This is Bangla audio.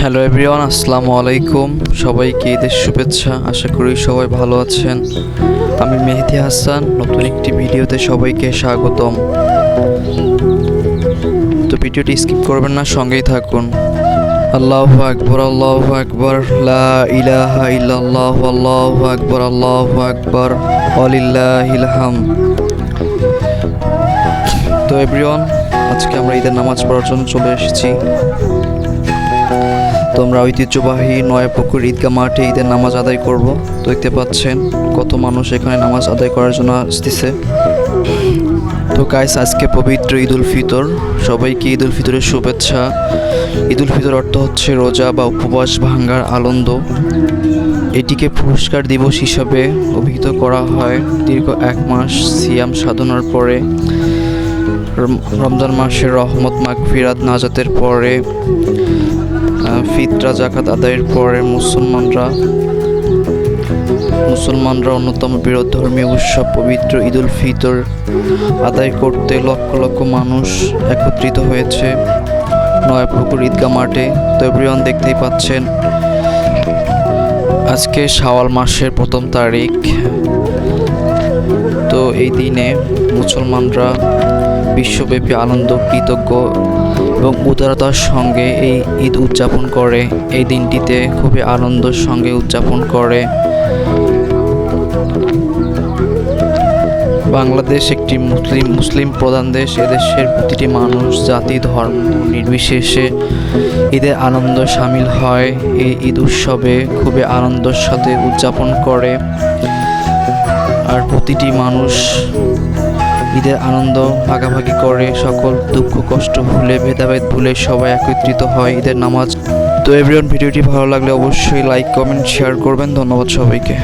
হ্যালো এভরিওয়ান, আসসালামু আলাইকুম। সবাইকে ঈদের শুভেচ্ছা। আশা করি সবাই ভালো আছেন। আমি মেহেদি হাসান, নতুন একটি ভিডিওতে সবাইকে স্বাগতম। তো ভিডিওটি স্কিপ করবেন না, সঙ্গেই থাকুন। আল্লাহু আকবার, আল্লাহু আকবার, লা ইলাহা ইল্লাল্লাহ, আল্লাহু আকবার, আল্লাহু আকবার, ওয়ালিল্লাহিল হামদ। তো এভরিওয়ান, আজকে আমরা ঈদের নামাজ পড়ার জন্য চলে এসেছি। তো আমরা ঐতিহ্যবাহী নয়াপুকুর ঈদগাহ মাঠে ঈদের নামাজ আদায় করব। দেখতে পাচ্ছেন কত মানুষ এখানে নামাজ আদায় করার জন্য আসতেছে। তো গাইস, আজকে পবিত্র ঈদ উল ফিতর। সবাইকে ঈদ উল ফিতরের শুভেচ্ছা। ঈদ উল ফিতর অর্থ হচ্ছে রোজা বা উপবাস ভাঙ্গার আনন্দ। এটিকে পুরস্কার দিবস হিসাবে অভিহিত করা হয়। দীর্ঘ 1 মাস সিয়াম সাধনার পরে, রমজান মাসের রহমত মাগফিরাত নাজাতের পরে, ফিতরা জাকাত আদায়ের পরে মুসলমানরা অন্যতম বৃহৎ ধর্মীয় উৎসব পবিত্র ঈদ উল ফিতর আদায় করতে লক্ষ লক্ষ মানুষ একত্রিত হয়েছে নয়াপুকুর ঈদগাহ মাঠে। তো এভরিওয়ান, দেখতেই পাচ্ছেন আজকে শাওয়াল মাসের 1ম তারিখ। তো এই দিনে মুসলমানরা বিশ্বব্যাপী আনন্দ, কৃতজ্ঞ এবং উদারতার সঙ্গে এই ঈদ উদযাপন করে। এই দিনটিতে খুবই আনন্দের সঙ্গে উদযাপন করে। বাংলাদেশ একটি মুসলিম প্রধান দেশ। এদেশের প্রতিটি মানুষ, জাতি, ধর্ম নির্বিশেষে ঈদের আনন্দ সামিল হয়। এই ঈদ উৎসবে খুবই আনন্দের সাথে উদযাপন করে। আর প্রতিটি মানুষ ঈদের আনন্দ ভাগাভাগি করে, সকল দুঃখ কষ্ট ভুলে, ভেদাভেদ ভুলে সবাই একত্রিত হয় ঈদের নামাজ। তো এভরিওয়ান, ভিডিওটি ভালো লাগলে অবশ্যই লাইক, কমেন্ট, শেয়ার করবেন। ধন্যবাদ সবাইকে।